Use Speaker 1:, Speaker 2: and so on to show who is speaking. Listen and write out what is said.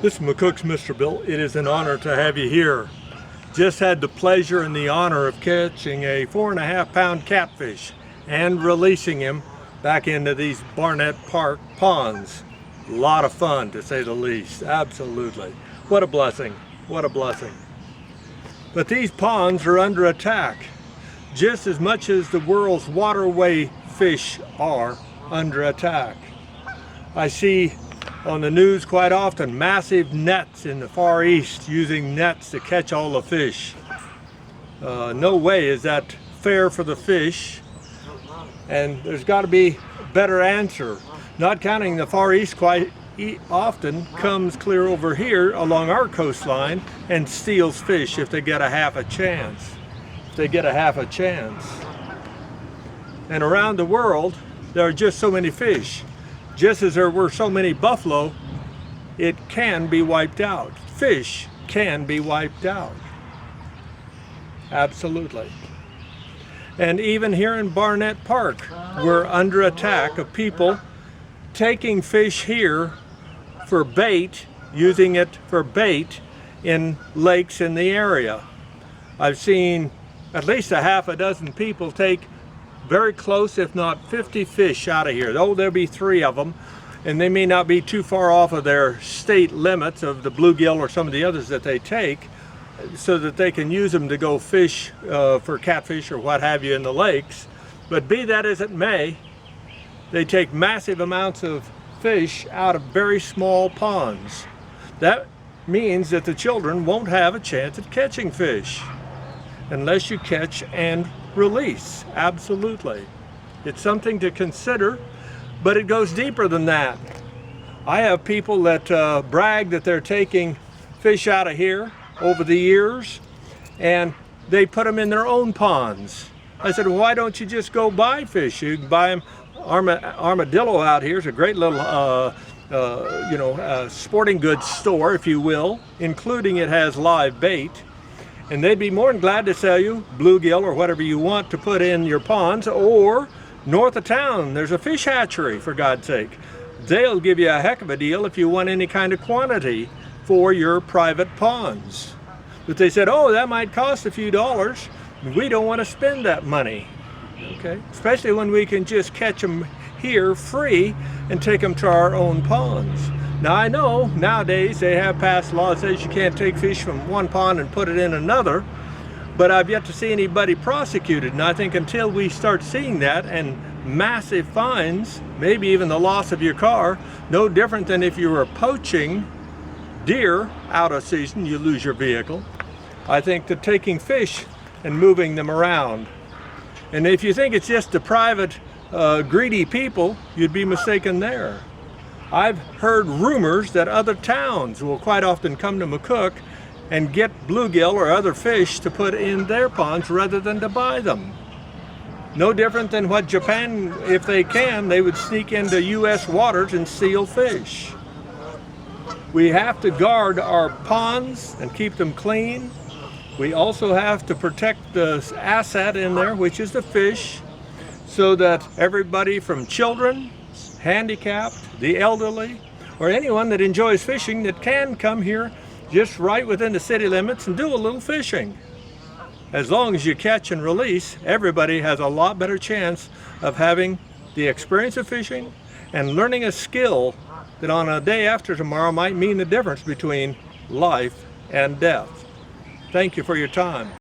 Speaker 1: This is McCook's Mr. Bill. It is an honor to have you here. Just had the pleasure and the honor of catching a 4.5-pound catfish and releasing him back into these Barnett Park ponds. A lot of fun, to say the least. Absolutely. What a blessing. What a blessing. But these ponds are under attack, just as much as the world's waterway fish are under attack. I see on the news quite often massive nets in the Far East using nets to catch all the fish. No way is that fair for the fish, and there's got to be a better answer. Not counting the Far East quite often comes clear over here along our coastline and steals fish if they get a half a chance. If they get a half a chance. And around the world there are just so many fish. Just as there were so many buffalo, it can be wiped out. Fish can be wiped out. Absolutely. And even here in Barnett Park, we're under attack of people taking fish here for bait, using it for bait in lakes in the area. I've seen at least a half a dozen people take very close, if not 50 fish out of here. Oh, there'll be 3 of them, and they may not be too far off of their state limits of the bluegill or some of the others that they take, so that they can use them to go fish for catfish or what have you in the lakes. But be that as it may, they take massive amounts of fish out of very small ponds. That means that the children won't have a chance at catching fish unless you catch and release. Absolutely. It's something to consider, but it goes deeper than that. I have people that brag that they're taking fish out of here over the years, and they put them in their own ponds. I said, well, why don't you just go buy fish? You can buy them. Armadillo out here is a great little sporting goods store, if you will, including it has live bait. And they'd be more than glad to sell you bluegill or whatever you want to put in your ponds. Or north of town, there's a fish hatchery, for God's sake. They'll give you a heck of a deal if you want any kind of quantity for your private ponds. But they said, oh, that might cost a few dollars. We don't want to spend that money. Okay, especially when we can just catch them here free and take them to our own ponds. Now I know nowadays they have passed laws that says you can't take fish from one pond and put it in another, but I've yet to see anybody prosecuted. And I think until we start seeing that, and massive fines, maybe even the loss of your car, no different than if you were poaching deer out of season, you lose your vehicle. I think that taking fish and moving them around. And if you think it's just the private greedy people, you'd be mistaken there. I've heard rumors that other towns will quite often come to McCook and get bluegill or other fish to put in their ponds rather than to buy them. No different than what Japan, if they can, they would sneak into U.S. waters and steal fish. We have to guard our ponds and keep them clean. We also have to protect the asset in there, which is the fish, so that everybody from children, handicapped, the elderly, or anyone that enjoys fishing that can come here just right within the city limits and do a little fishing. As long as you catch and release, everybody has a lot better chance of having the experience of fishing and learning a skill that on a day after tomorrow might mean the difference between life and death. Thank you for your time.